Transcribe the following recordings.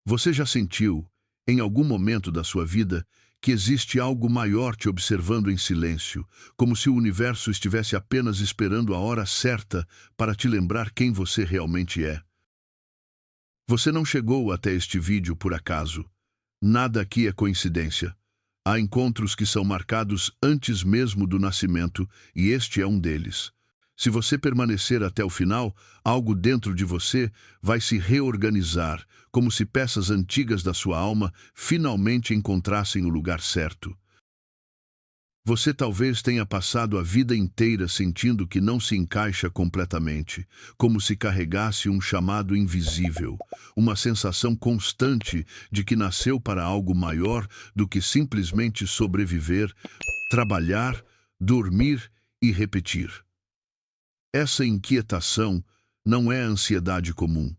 Você já sentiu, em algum momento da sua vida, que existe algo maior te observando em silêncio, como se o universo estivesse apenas esperando a hora certa para te lembrar quem você realmente é? Você não chegou até este vídeo por acaso. Nada aqui é coincidência. Há encontros que são marcados antes mesmo do nascimento, e este é um deles. Se você permanecer até o final, algo dentro de você vai se reorganizar, como se peças antigas da sua alma finalmente encontrassem o lugar certo. Você talvez tenha passado a vida inteira sentindo que não se encaixa completamente, como se carregasse um chamado invisível, uma sensação constante de que nasceu para algo maior do que simplesmente sobreviver, trabalhar, dormir e repetir. Essa inquietação não é ansiedade comum,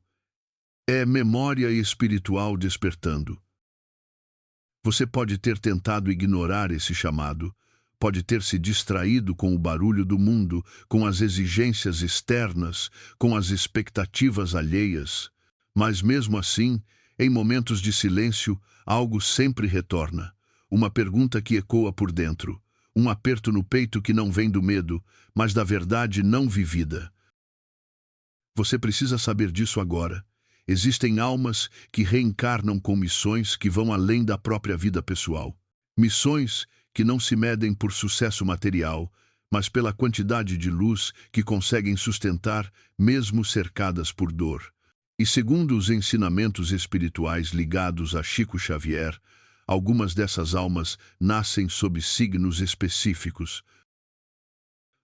é memória espiritual despertando. Você pode ter tentado ignorar esse chamado, pode ter se distraído com o barulho do mundo, com as exigências externas, com as expectativas alheias, mas mesmo assim, em momentos de silêncio, algo sempre retorna. Uma pergunta que ecoa por dentro, um aperto no peito que não vem do medo, mas da verdade não vivida. Você precisa saber disso agora. Existem almas que reencarnam com missões que vão além da própria vida pessoal. Missões que não se medem por sucesso material, mas pela quantidade de luz que conseguem sustentar, mesmo cercadas por dor. E segundo os ensinamentos espirituais ligados a Chico Xavier, algumas dessas almas nascem sob signos específicos.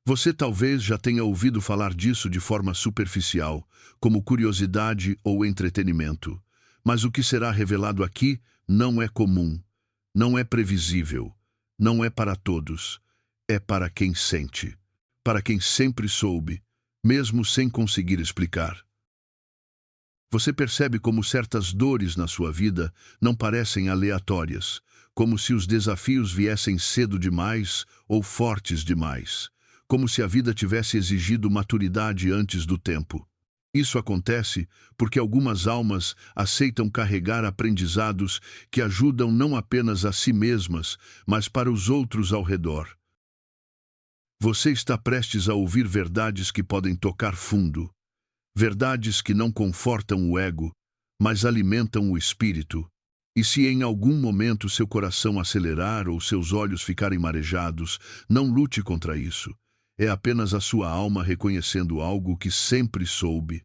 Você talvez já tenha ouvido falar disso de forma superficial, como curiosidade ou entretenimento. Mas o que será revelado aqui não é comum, não é previsível, não é para todos. É para quem sente, para quem sempre soube, mesmo sem conseguir explicar. Você percebe como certas dores na sua vida não parecem aleatórias, como se os desafios viessem cedo demais ou fortes demais, como se a vida tivesse exigido maturidade antes do tempo. Isso acontece porque algumas almas aceitam carregar aprendizados que ajudam não apenas a si mesmas, mas para os outros ao redor. Você está prestes a ouvir verdades que podem tocar fundo, verdades que não confortam o ego, mas alimentam o espírito. E se em algum momento seu coração acelerar ou seus olhos ficarem marejados, não lute contra isso. É apenas a sua alma reconhecendo algo que sempre soube.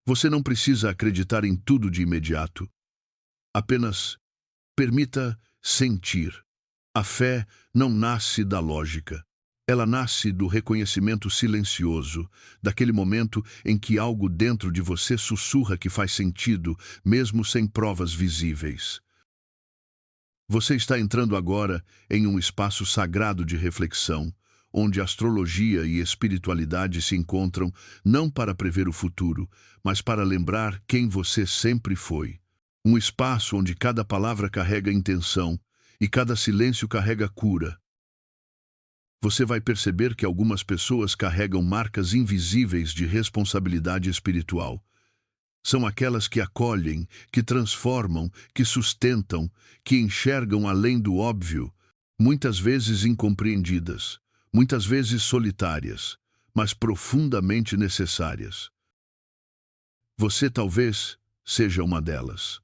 Você não precisa acreditar em tudo de imediato. Apenas permita sentir. A fé não nasce da lógica. Ela nasce do reconhecimento silencioso, daquele momento em que algo dentro de você sussurra que faz sentido, mesmo sem provas visíveis. Você está entrando agora em um espaço sagrado de reflexão, onde astrologia e espiritualidade se encontram não para prever o futuro, mas para lembrar quem você sempre foi. Um espaço onde cada palavra carrega intenção e cada silêncio carrega cura. Você vai perceber que algumas pessoas carregam marcas invisíveis de responsabilidade espiritual. São aquelas que acolhem, que transformam, que sustentam, que enxergam além do óbvio, muitas vezes incompreendidas, muitas vezes solitárias, mas profundamente necessárias. Você talvez seja uma delas.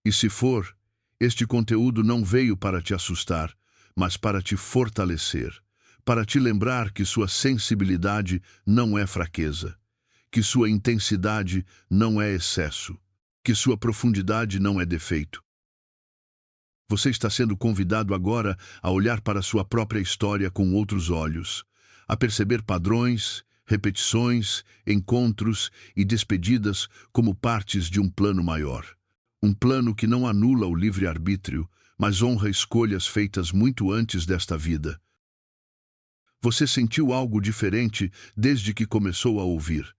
E se for, este conteúdo não veio para te assustar, mas para te fortalecer, para te lembrar que sua sensibilidade não é fraqueza, que sua intensidade não é excesso, que sua profundidade não é defeito. Você está sendo convidado agora a olhar para sua própria história com outros olhos, a perceber padrões, repetições, encontros e despedidas como partes de um plano maior. Um plano que não anula o livre-arbítrio, mas honra escolhas feitas muito antes desta vida. Você sentiu algo diferente desde que começou a ouvir.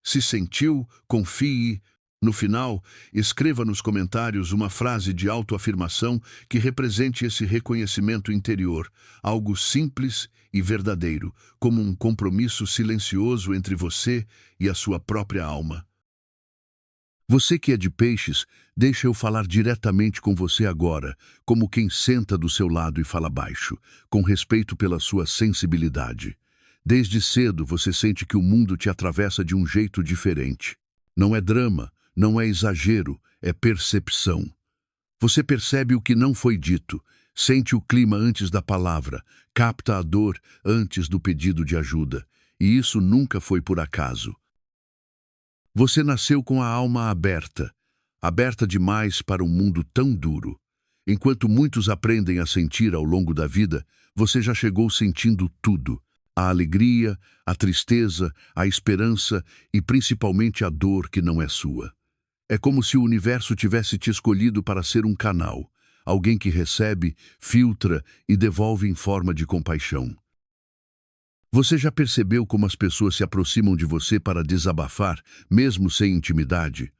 Se sentiu, confie. No final, escreva nos comentários uma frase de autoafirmação que represente esse reconhecimento interior, algo simples e verdadeiro, como um compromisso silencioso entre você e a sua própria alma. Você que é de peixes, deixa eu falar diretamente com você agora, como quem senta do seu lado e fala baixo, com respeito pela sua sensibilidade. Desde cedo você sente que o mundo te atravessa de um jeito diferente. Não é drama, não é exagero, é percepção. Você percebe o que não foi dito, sente o clima antes da palavra, capta a dor antes do pedido de ajuda. E isso nunca foi por acaso. Você nasceu com a alma aberta, aberta demais para um mundo tão duro. Enquanto muitos aprendem a sentir ao longo da vida, você já chegou sentindo tudo. A alegria, a tristeza, a esperança e principalmente a dor que não é sua. É como se o universo tivesse te escolhido para ser um canal, alguém que recebe, filtra e devolve em forma de compaixão. Você já percebeu como as pessoas se aproximam de você para desabafar, mesmo sem intimidade?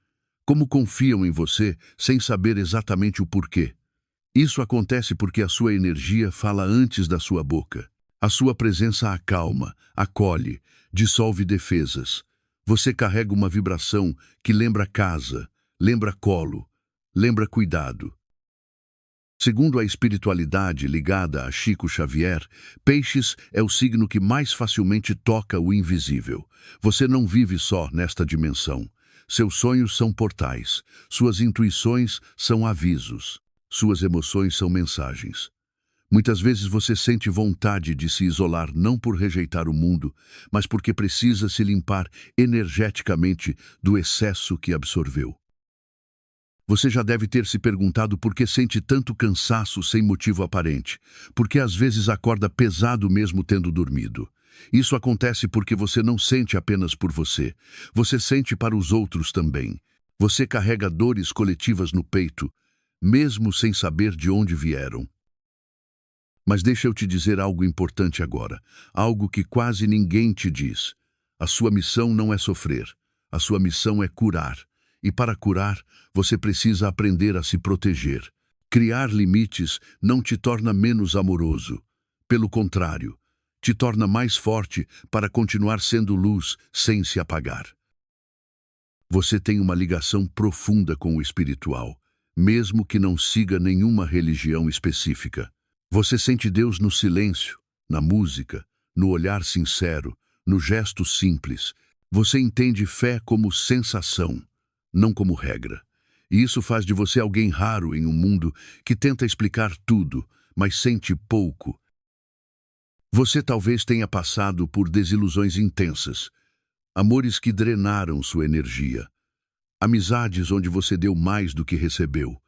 Como confiam em você sem saber exatamente o porquê? Isso acontece porque a sua energia fala antes da sua boca. A sua presença acalma, acolhe, dissolve defesas. Você carrega uma vibração que lembra casa, lembra colo, lembra cuidado. Segundo a espiritualidade ligada a Chico Xavier, Peixes é o signo que mais facilmente toca o invisível. Você não vive só nesta dimensão. Seus sonhos são portais, suas intuições são avisos, suas emoções são mensagens. Muitas vezes você sente vontade de se isolar não por rejeitar o mundo, mas porque precisa se limpar energeticamente do excesso que absorveu. Você já deve ter se perguntado por que sente tanto cansaço sem motivo aparente, porque às vezes acorda pesado mesmo tendo dormido. Isso acontece porque você não sente apenas por você, você sente para os outros também. Você carrega dores coletivas no peito, mesmo sem saber de onde vieram. Mas deixa eu te dizer algo importante agora, algo que quase ninguém te diz. A sua missão não é sofrer, a sua missão é curar. E para curar, você precisa aprender a se proteger. Criar limites não te torna menos amoroso. Pelo contrário, te torna mais forte para continuar sendo luz sem se apagar. Você tem uma ligação profunda com o espiritual, mesmo que não siga nenhuma religião específica. Você sente Deus no silêncio, na música, no olhar sincero, no gesto simples. Você entende fé como sensação, não como regra. E isso faz de você alguém raro em um mundo que tenta explicar tudo, mas sente pouco. Você talvez tenha passado por desilusões intensas, amores que drenaram sua energia, amizades onde você deu mais do que recebeu.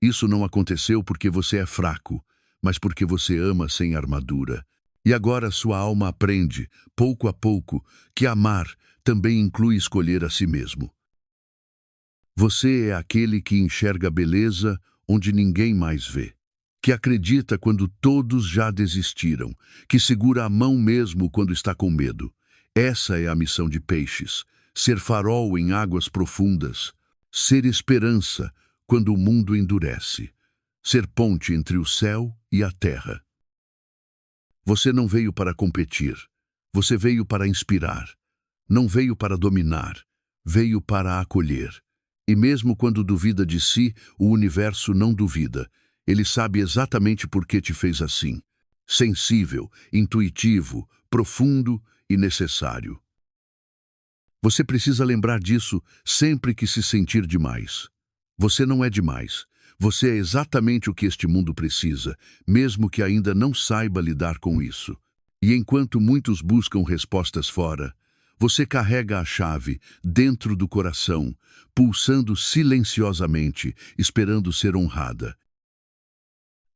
Isso não aconteceu porque você é fraco, mas porque você ama sem armadura. E agora sua alma aprende, pouco a pouco, que amar também inclui escolher a si mesmo. Você é aquele que enxerga beleza onde ninguém mais vê, que acredita quando todos já desistiram, que segura a mão mesmo quando está com medo. Essa é a missão de Peixes, ser farol em águas profundas, ser esperança quando o mundo endurece, ser ponte entre o céu e a terra. Você não veio para competir, você veio para inspirar, não veio para dominar, veio para acolher. E mesmo quando duvida de si, o universo não duvida. Ele sabe exatamente por que te fez assim. Sensível, intuitivo, profundo e necessário. Você precisa lembrar disso sempre que se sentir demais. Você não é demais. Você é exatamente o que este mundo precisa, mesmo que ainda não saiba lidar com isso. E enquanto muitos buscam respostas fora, você carrega a chave dentro do coração, pulsando silenciosamente, esperando ser honrada.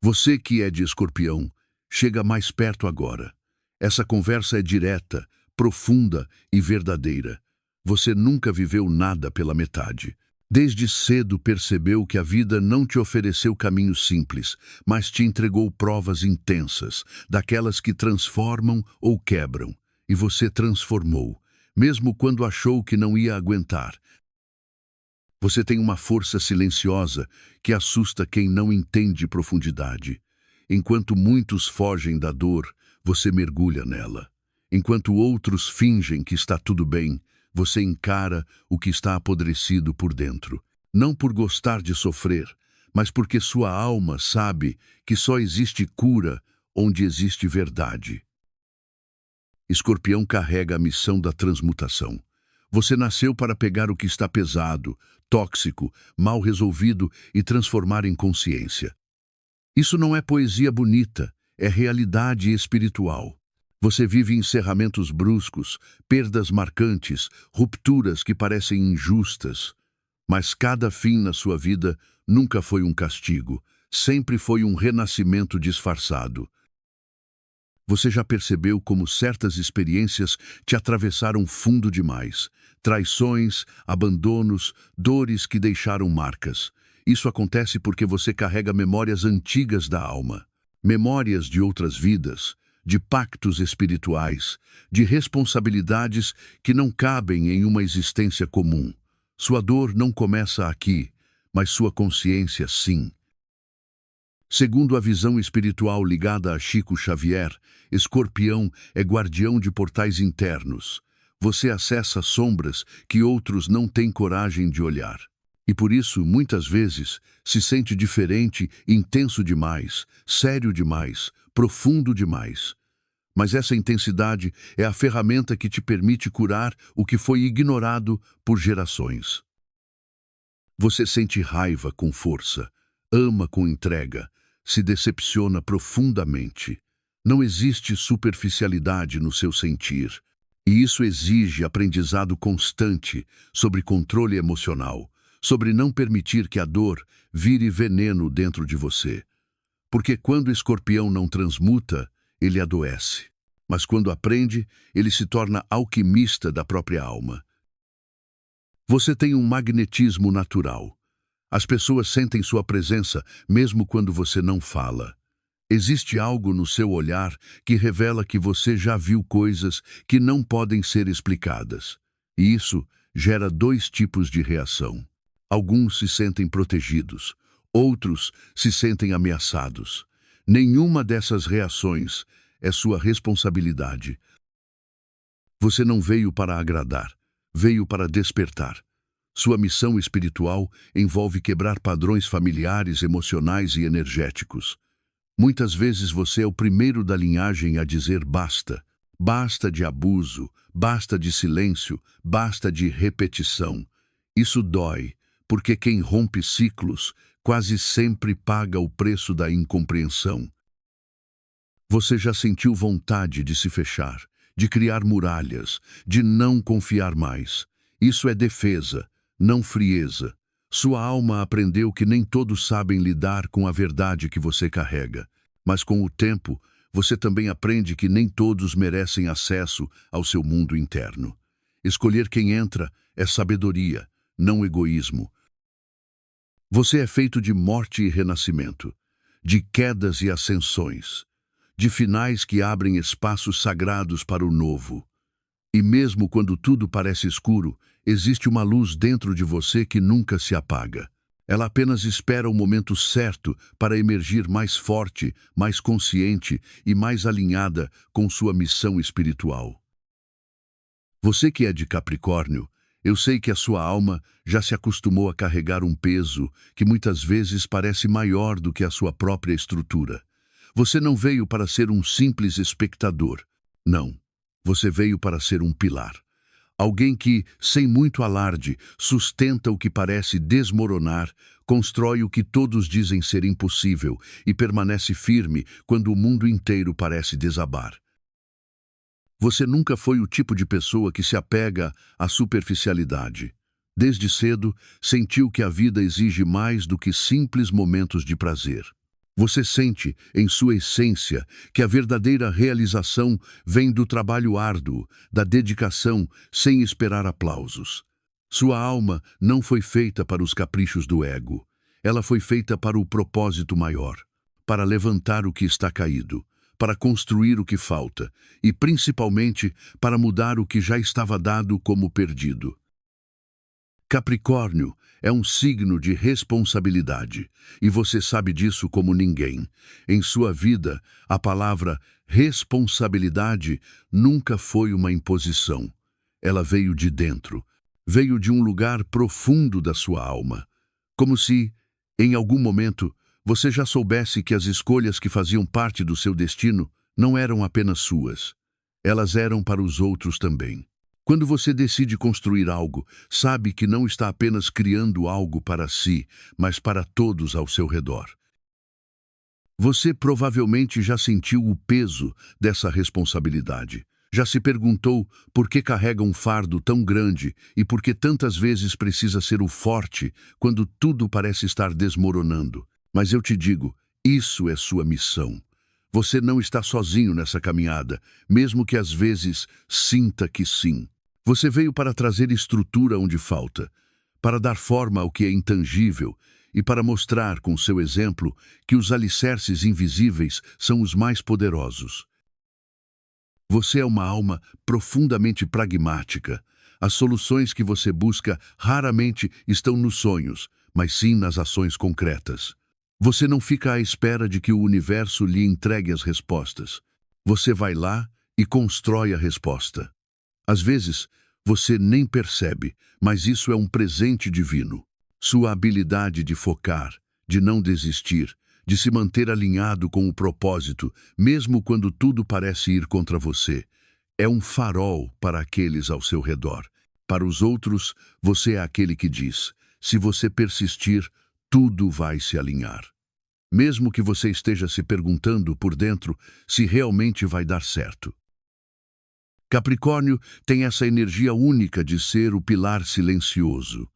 Você que é de Escorpião, chega mais perto agora. Essa conversa é direta, profunda e verdadeira. Você nunca viveu nada pela metade. Desde cedo percebeu que a vida não te ofereceu caminhos simples, mas te entregou provas intensas, daquelas que transformam ou quebram. E você transformou, mesmo quando achou que não ia aguentar. Você tem uma força silenciosa que assusta quem não entende profundidade. Enquanto muitos fogem da dor, você mergulha nela. Enquanto outros fingem que está tudo bem, você encara o que está apodrecido por dentro. Não por gostar de sofrer, mas porque sua alma sabe que só existe cura onde existe verdade. Escorpião carrega a missão da transmutação. Você nasceu para pegar o que está pesado, tóxico, mal resolvido e transformar em consciência. Isso não é poesia bonita, é realidade espiritual. Você vive encerramentos bruscos, perdas marcantes, rupturas que parecem injustas. Mas cada fim na sua vida nunca foi um castigo, sempre foi um renascimento disfarçado. Você já percebeu como certas experiências te atravessaram fundo demais? Traições, abandonos, dores que deixaram marcas. Isso acontece porque você carrega memórias antigas da alma. Memórias de outras vidas, de pactos espirituais, de responsabilidades que não cabem em uma existência comum. Sua dor não começa aqui, mas sua consciência sim. Segundo a visão espiritual ligada a Chico Xavier, Escorpião é guardião de portais internos. Você acessa sombras que outros não têm coragem de olhar. E por isso, muitas vezes, se sente diferente, intenso demais, sério demais, profundo demais. Mas essa intensidade é a ferramenta que te permite curar o que foi ignorado por gerações. Você sente raiva com força, ama com entrega, se decepciona profundamente. Não existe superficialidade no seu sentir. E isso exige aprendizado constante sobre controle emocional, sobre não permitir que a dor vire veneno dentro de você. Porque quando o escorpião não transmuta, ele adoece. Mas quando aprende, ele se torna alquimista da própria alma. Você tem um magnetismo natural. As pessoas sentem sua presença mesmo quando você não fala. Existe algo no seu olhar que revela que você já viu coisas que não podem ser explicadas. E isso gera dois tipos de reação. Alguns se sentem protegidos, outros se sentem ameaçados. Nenhuma dessas reações é sua responsabilidade. Você não veio para agradar, veio para despertar. Sua missão espiritual envolve quebrar padrões familiares, emocionais e energéticos. Muitas vezes você é o primeiro da linhagem a dizer basta. Basta de abuso, basta de silêncio, basta de repetição. Isso dói, porque quem rompe ciclos quase sempre paga o preço da incompreensão. Você já sentiu vontade de se fechar, de criar muralhas, de não confiar mais. Isso é defesa, não frieza. Sua alma aprendeu que nem todos sabem lidar com a verdade que você carrega. Mas com o tempo, você também aprende que nem todos merecem acesso ao seu mundo interno. Escolher quem entra é sabedoria, não egoísmo. Você é feito de morte e renascimento, de quedas e ascensões, de finais que abrem espaços sagrados para o novo. E mesmo quando tudo parece escuro, existe uma luz dentro de você que nunca se apaga. Ela apenas espera o momento certo para emergir mais forte, mais consciente e mais alinhada com sua missão espiritual. Você que é de Capricórnio, eu sei que a sua alma já se acostumou a carregar um peso que muitas vezes parece maior do que a sua própria estrutura. Você não veio para ser um simples espectador. Não. Você veio para ser um pilar. Alguém que, sem muito alarde, sustenta o que parece desmoronar, constrói o que todos dizem ser impossível e permanece firme quando o mundo inteiro parece desabar. Você nunca foi o tipo de pessoa que se apega à superficialidade. Desde cedo, sentiu que a vida exige mais do que simples momentos de prazer. Você sente, em sua essência, que a verdadeira realização vem do trabalho árduo, da dedicação, sem esperar aplausos. Sua alma não foi feita para os caprichos do ego. Ela foi feita para o propósito maior, para levantar o que está caído, para construir o que falta e, principalmente, para mudar o que já estava dado como perdido. Capricórnio é um signo de responsabilidade, e você sabe disso como ninguém. Em sua vida, a palavra responsabilidade nunca foi uma imposição. ela veio de dentro. Veio de um lugar profundo da sua alma. Como se, em algum momento, você já soubesse que as escolhas que faziam parte do seu destino não eram apenas suas. Elas eram para os outros também. Quando você decide construir algo, sabe que não está apenas criando algo para si, mas para todos ao seu redor. Você provavelmente já sentiu o peso dessa responsabilidade. Já se perguntou por que carrega um fardo tão grande e por que tantas vezes precisa ser o forte quando tudo parece estar desmoronando. Mas eu te digo, isso é sua missão. Você não está sozinho nessa caminhada, mesmo que às vezes sinta que sim. Você veio para trazer estrutura onde falta, para dar forma ao que é intangível e para mostrar com seu exemplo que os alicerces invisíveis são os mais poderosos. Você é uma alma profundamente pragmática. As soluções que você busca raramente estão nos sonhos, mas sim nas ações concretas. Você não fica à espera de que o universo lhe entregue as respostas. Você vai lá e constrói a resposta. Às vezes, você nem percebe, mas isso é um presente divino. Sua habilidade de focar, de não desistir, de se manter alinhado com o propósito, mesmo quando tudo parece ir contra você, é um farol para aqueles ao seu redor. Para os outros, você é aquele que diz: se você persistir, tudo vai se alinhar. Mesmo que você esteja se perguntando por dentro se realmente vai dar certo. Capricórnio tem essa energia única de ser o pilar silencioso.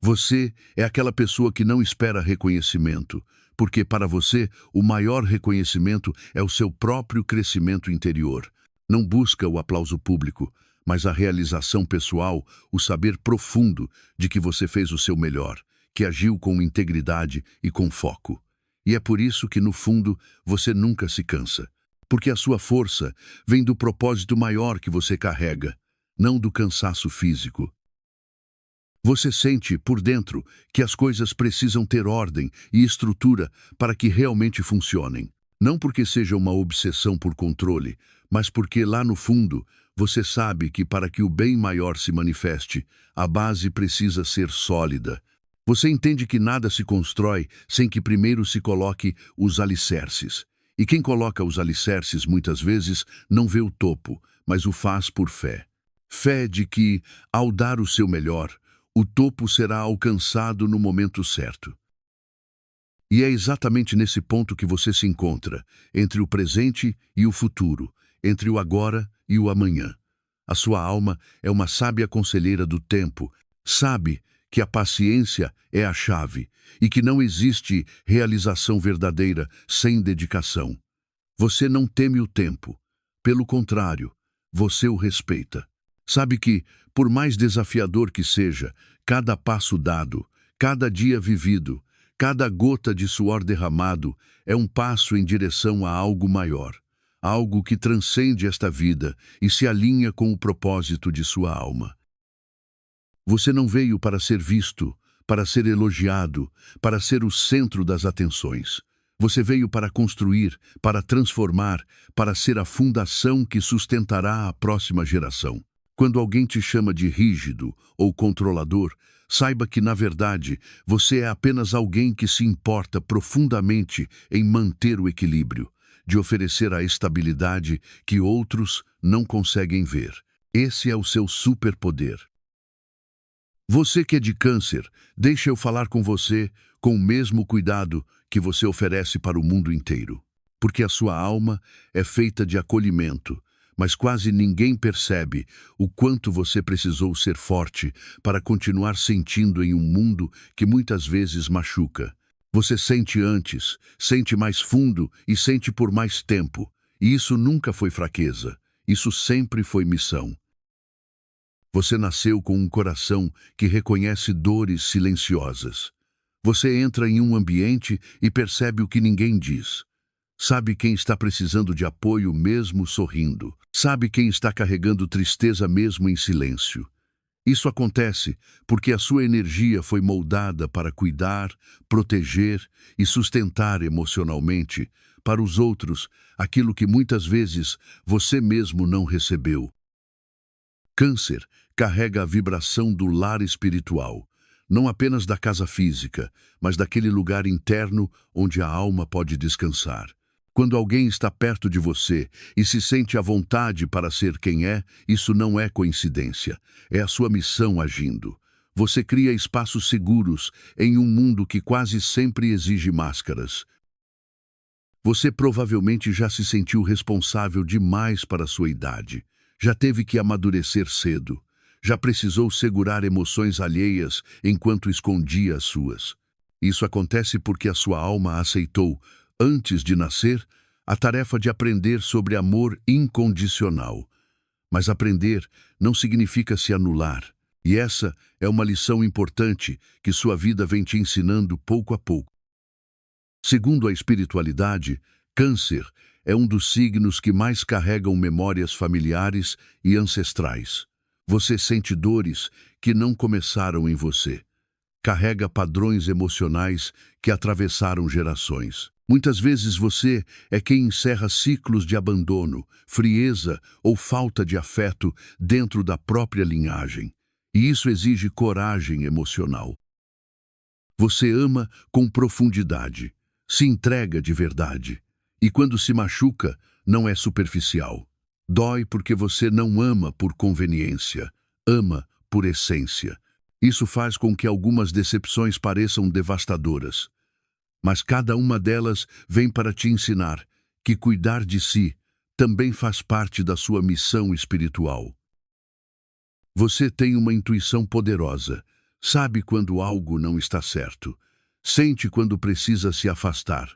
Você é aquela pessoa que não espera reconhecimento, porque para você o maior reconhecimento é o seu próprio crescimento interior. Não busca o aplauso público, mas a realização pessoal, o saber profundo de que você fez o seu melhor, que agiu com integridade e com foco. E é por isso que, no fundo, você nunca se cansa. Porque a sua força vem do propósito maior que você carrega, não do cansaço físico. Você sente, por dentro, que as coisas precisam ter ordem e estrutura para que realmente funcionem. Não porque seja uma obsessão por controle, mas porque, lá no fundo, você sabe que para que o bem maior se manifeste, a base precisa ser sólida. Você entende que nada se constrói sem que primeiro se coloque os alicerces. E quem coloca os alicerces muitas vezes não vê o topo, mas o faz por fé. Fé de que, ao dar o seu melhor, o topo será alcançado no momento certo. E é exatamente nesse ponto que você se encontra, entre o presente e o futuro, entre o agora e o amanhã. A sua alma é uma sábia conselheira do tempo, sabe que a paciência é a chave e que não existe realização verdadeira sem dedicação. Você não teme o tempo. Pelo contrário, você o respeita. Sabe que, por mais desafiador que seja, cada passo dado, cada dia vivido, cada gota de suor derramado é um passo em direção a algo maior, algo que transcende esta vida e se alinha com o propósito de sua alma. Você não veio para ser visto, para ser elogiado, para ser o centro das atenções. Você veio para construir, para transformar, para ser a fundação que sustentará a próxima geração. Quando alguém te chama de rígido ou controlador, saiba que, na verdade, você é apenas alguém que se importa profundamente em manter o equilíbrio, de oferecer a estabilidade que outros não conseguem ver. Esse é o seu superpoder. Você que é de Câncer, deixa eu falar com você com o mesmo cuidado que você oferece para o mundo inteiro. Porque a sua alma é feita de acolhimento, mas quase ninguém percebe o quanto você precisou ser forte para continuar sentindo em um mundo que muitas vezes machuca. Você sente antes, sente mais fundo e sente por mais tempo. E isso nunca foi fraqueza, isso sempre foi missão. Você nasceu com um coração que reconhece dores silenciosas. Você entra em um ambiente e percebe o que ninguém diz. Sabe quem está precisando de apoio mesmo sorrindo. Sabe quem está carregando tristeza mesmo em silêncio. Isso acontece porque a sua energia foi moldada para cuidar, proteger e sustentar emocionalmente para os outros aquilo que muitas vezes você mesmo não recebeu. Câncer carrega a vibração do lar espiritual, não apenas da casa física, mas daquele lugar interno onde a alma pode descansar. Quando alguém está perto de você e se sente à vontade para ser quem é, isso não é coincidência, é a sua missão agindo. Você cria espaços seguros em um mundo que quase sempre exige máscaras. Você provavelmente já se sentiu responsável demais para a sua idade. Já teve que amadurecer cedo. Já precisou segurar emoções alheias enquanto escondia as suas. Isso acontece porque a sua alma aceitou, antes de nascer, a tarefa de aprender sobre amor incondicional. Mas aprender não significa se anular. E essa é uma lição importante que sua vida vem te ensinando pouco a pouco. Segundo a espiritualidade, Câncer é um dos signos que mais carregam memórias familiares e ancestrais. Você sente dores que não começaram em você. Carrega padrões emocionais que atravessaram gerações. Muitas vezes você é quem encerra ciclos de abandono, frieza ou falta de afeto dentro da própria linhagem. E isso exige coragem emocional. Você ama com profundidade, se entrega de verdade. E quando se machuca, não é superficial. Dói porque você não ama por conveniência, ama por essência. Isso faz com que algumas decepções pareçam devastadoras. Mas cada uma delas vem para te ensinar que cuidar de si também faz parte da sua missão espiritual. Você tem uma intuição poderosa, sabe quando algo não está certo, sente quando precisa se afastar,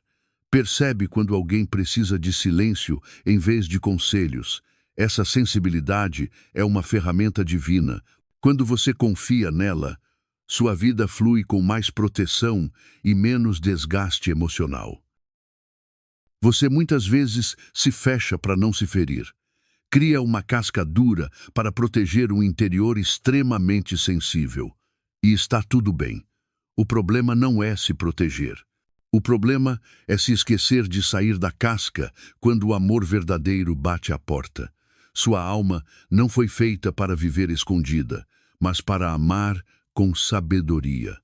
percebe quando alguém precisa de silêncio em vez de conselhos. Essa sensibilidade é uma ferramenta divina. Quando você confia nela, sua vida flui com mais proteção e menos desgaste emocional. Você muitas vezes se fecha para não se ferir. Cria uma casca dura para proteger um interior extremamente sensível. E está tudo bem. O problema não é se proteger. O problema é se esquecer de sair da casca quando o amor verdadeiro bate à porta. Sua alma não foi feita para viver escondida, mas para amar com sabedoria.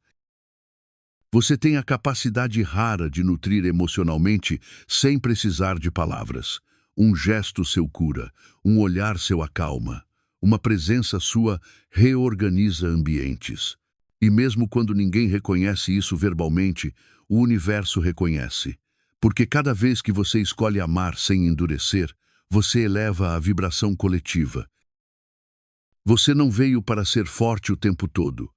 Você tem a capacidade rara de nutrir emocionalmente sem precisar de palavras. Um gesto seu cura, um olhar seu acalma, uma presença sua reorganiza ambientes. E mesmo quando ninguém reconhece isso verbalmente, o universo reconhece. Porque cada vez que você escolhe amar sem endurecer, você eleva a vibração coletiva. Você não veio para ser forte o tempo todo.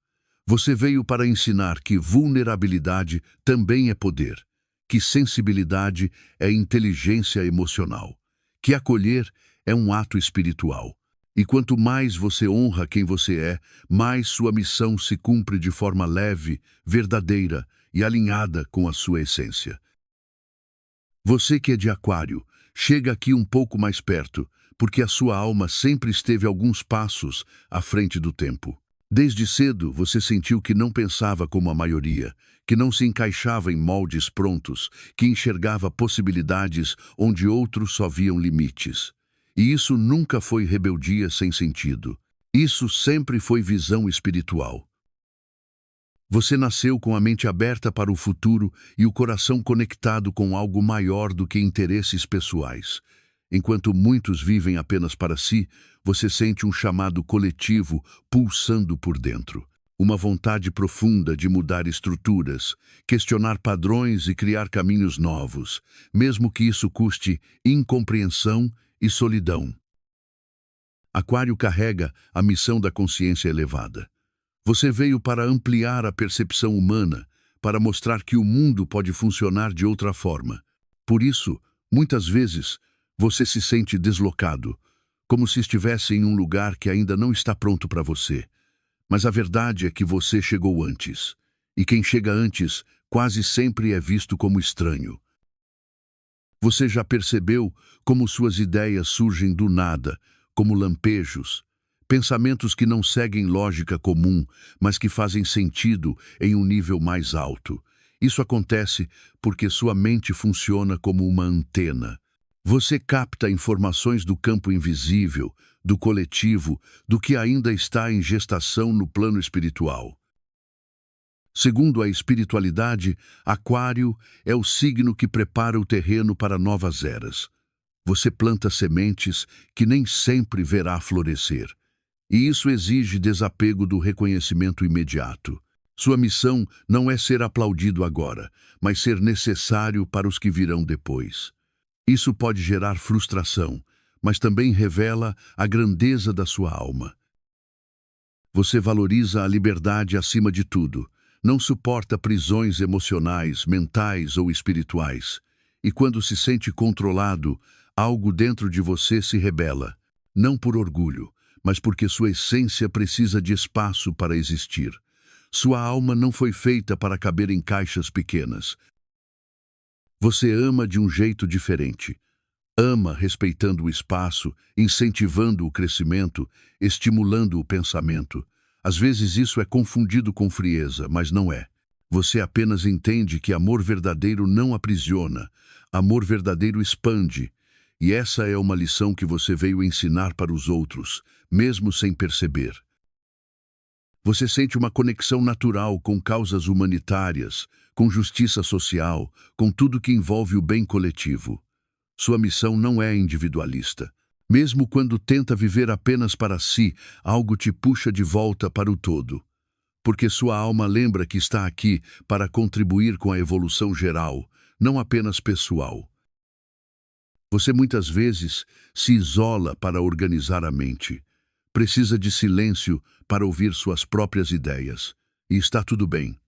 Você veio para ensinar que vulnerabilidade também é poder, que sensibilidade é inteligência emocional, que acolher é um ato espiritual. E quanto mais você honra quem você é, mais sua missão se cumpre de forma leve, verdadeira e alinhada com a sua essência. Você que é de Aquário, chega aqui um pouco mais perto, porque a sua alma sempre esteve alguns passos à frente do tempo. Desde cedo, você sentiu que não pensava como a maioria, que não se encaixava em moldes prontos, que enxergava possibilidades onde outros só viam limites. E isso nunca foi rebeldia sem sentido. Isso sempre foi visão espiritual. Você nasceu com a mente aberta para o futuro e o coração conectado com algo maior do que interesses pessoais. Enquanto muitos vivem apenas para si, você sente um chamado coletivo pulsando por dentro. Uma vontade profunda de mudar estruturas, questionar padrões e criar caminhos novos, mesmo que isso custe incompreensão e solidão. Aquário carrega a missão da consciência elevada. Você veio para ampliar a percepção humana, para mostrar que o mundo pode funcionar de outra forma. Por isso, muitas vezes, você se sente deslocado, como se estivesse em um lugar que ainda não está pronto para você. Mas a verdade é que você chegou antes. E quem chega antes quase sempre é visto como estranho. Você já percebeu como suas ideias surgem do nada, como lampejos, pensamentos que não seguem lógica comum, mas que fazem sentido em um nível mais alto. Isso acontece porque sua mente funciona como uma antena. Você capta informações do campo invisível, do coletivo, do que ainda está em gestação no plano espiritual. Segundo a espiritualidade, Aquário é o signo que prepara o terreno para novas eras. Você planta sementes que nem sempre verá florescer. E isso exige desapego do reconhecimento imediato. Sua missão não é ser aplaudido agora, mas ser necessário para os que virão depois. Isso pode gerar frustração, mas também revela a grandeza da sua alma. Você valoriza a liberdade acima de tudo, não suporta prisões emocionais, mentais ou espirituais. E quando se sente controlado, algo dentro de você se rebela, não por orgulho, mas porque sua essência precisa de espaço para existir. Sua alma não foi feita para caber em caixas pequenas. Você ama de um jeito diferente. Ama respeitando o espaço, incentivando o crescimento, estimulando o pensamento. Às vezes isso é confundido com frieza, mas não é. Você apenas entende que amor verdadeiro não aprisiona. Amor verdadeiro expande. E essa é uma lição que você veio ensinar para os outros, mesmo sem perceber. Você sente uma conexão natural com causas humanitárias, com justiça social, com tudo que envolve o bem coletivo. Sua missão não é individualista. Mesmo quando tenta viver apenas para si, algo te puxa de volta para o todo. Porque sua alma lembra que está aqui para contribuir com a evolução geral, não apenas pessoal. Você muitas vezes se isola para organizar a mente. Precisa de silêncio para ouvir suas próprias ideias. E está tudo bem.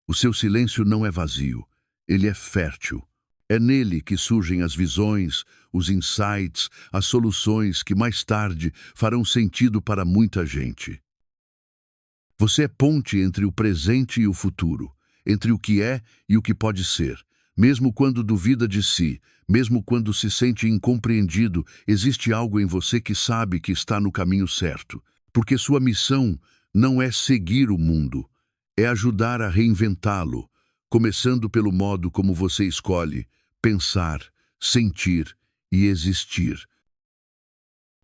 O seu silêncio não é vazio. Ele é fértil. É nele que surgem as visões, os insights, as soluções que mais tarde farão sentido para muita gente. Você é ponte entre o presente e o futuro, entre o que é e o que pode ser. Mesmo quando duvida de si, mesmo quando se sente incompreendido, existe algo em você que sabe que está no caminho certo. Porque sua missão não é seguir o mundo, é ajudar a reinventá-lo, começando pelo modo como você escolhe pensar, sentir e existir.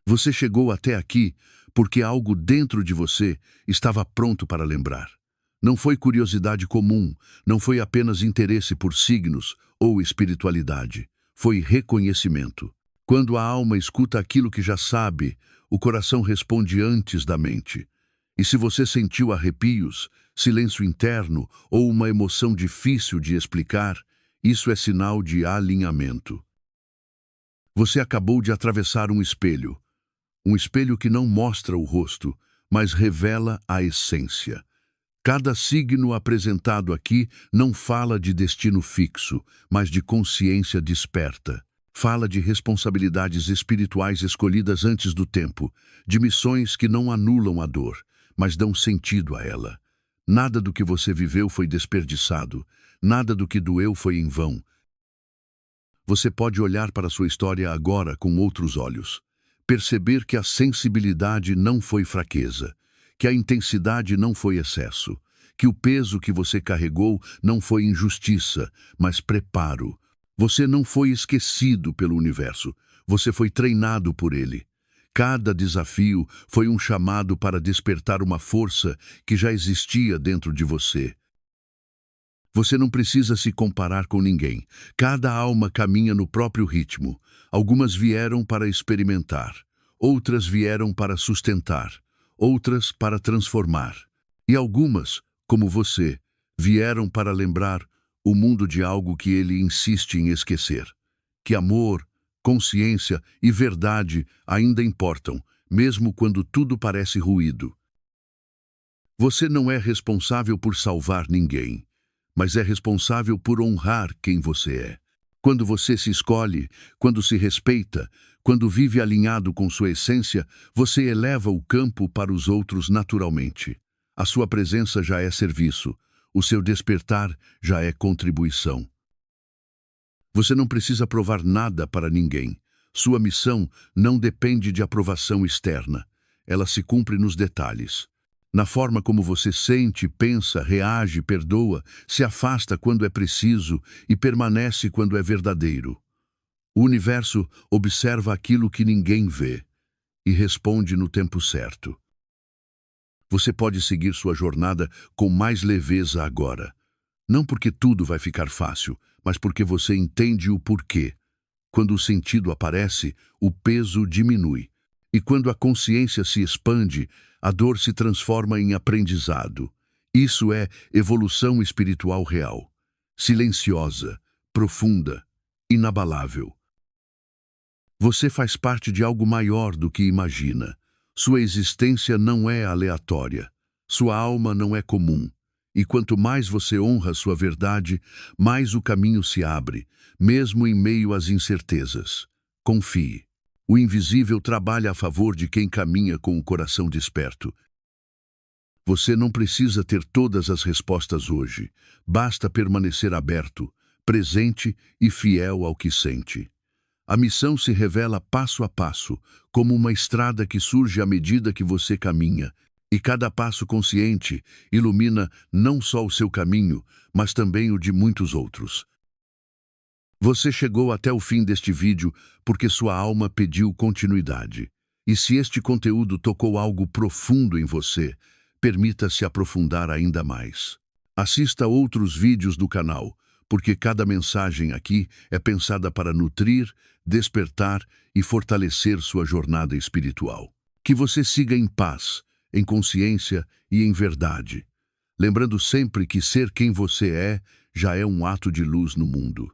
Você chegou até aqui porque algo dentro de você estava pronto para lembrar. Não foi curiosidade comum, não foi apenas interesse por signos ou espiritualidade. Foi reconhecimento. Quando a alma escuta aquilo que já sabe, o coração responde antes da mente. E se você sentiu arrepios, silêncio interno ou uma emoção difícil de explicar, isso é sinal de alinhamento. Você acabou de atravessar um espelho que não mostra o rosto, mas revela a essência. Cada signo apresentado aqui não fala de destino fixo, mas de consciência desperta. Fala de responsabilidades espirituais escolhidas antes do tempo, de missões que não anulam a dor, mas dão sentido a ela. Nada do que você viveu foi desperdiçado, nada do que doeu foi em vão. Você pode olhar para sua história agora com outros olhos. Perceber que a sensibilidade não foi fraqueza, que a intensidade não foi excesso, que o peso que você carregou não foi injustiça, mas preparo. Você não foi esquecido pelo universo, você foi treinado por ele. Cada desafio foi um chamado para despertar uma força que já existia dentro de você. Você não precisa se comparar com ninguém. Cada alma caminha no próprio ritmo. Algumas vieram para experimentar, outras vieram para sustentar, outras para transformar. E algumas, como você, vieram para lembrar o mundo de algo que ele insiste em esquecer. Que amor, consciência e verdade ainda importam, mesmo quando tudo parece ruído. Você não é responsável por salvar ninguém, mas é responsável por honrar quem você é. Quando você se escolhe, quando se respeita, quando vive alinhado com sua essência, você eleva o campo para os outros naturalmente. A sua presença já é serviço, o seu despertar já é contribuição. Você não precisa provar nada para ninguém. Sua missão não depende de aprovação externa. Ela se cumpre nos detalhes. Na forma como você sente, pensa, reage, perdoa, se afasta quando é preciso e permanece quando é verdadeiro. O universo observa aquilo que ninguém vê. e responde no tempo certo. Você pode seguir sua jornada com mais leveza agora. Não porque tudo vai ficar fácil, mas porque você entende o porquê. Quando o sentido aparece, o peso diminui. E quando a consciência se expande, a dor se transforma em aprendizado. Isso é evolução espiritual real. Silenciosa, profunda, inabalável. Você faz parte de algo maior do que imagina. Sua existência não é aleatória. Sua alma não é comum. E quanto mais você honra sua verdade, mais o caminho se abre, mesmo em meio às incertezas. Confie. O invisível trabalha a favor de quem caminha com o coração desperto. Você não precisa ter todas as respostas hoje. Basta permanecer aberto, presente e fiel ao que sente. A missão se revela passo a passo, como uma estrada que surge à medida que você caminha, e cada passo consciente ilumina não só o seu caminho, mas também o de muitos outros. Você chegou até o fim deste vídeo porque sua alma pediu continuidade. E se este conteúdo tocou algo profundo em você, permita-se aprofundar ainda mais. Assista outros vídeos do canal, porque cada mensagem aqui é pensada para nutrir, despertar e fortalecer sua jornada espiritual. Que você siga em paz, em consciência e em verdade, lembrando sempre que ser quem você é já é um ato de luz no mundo.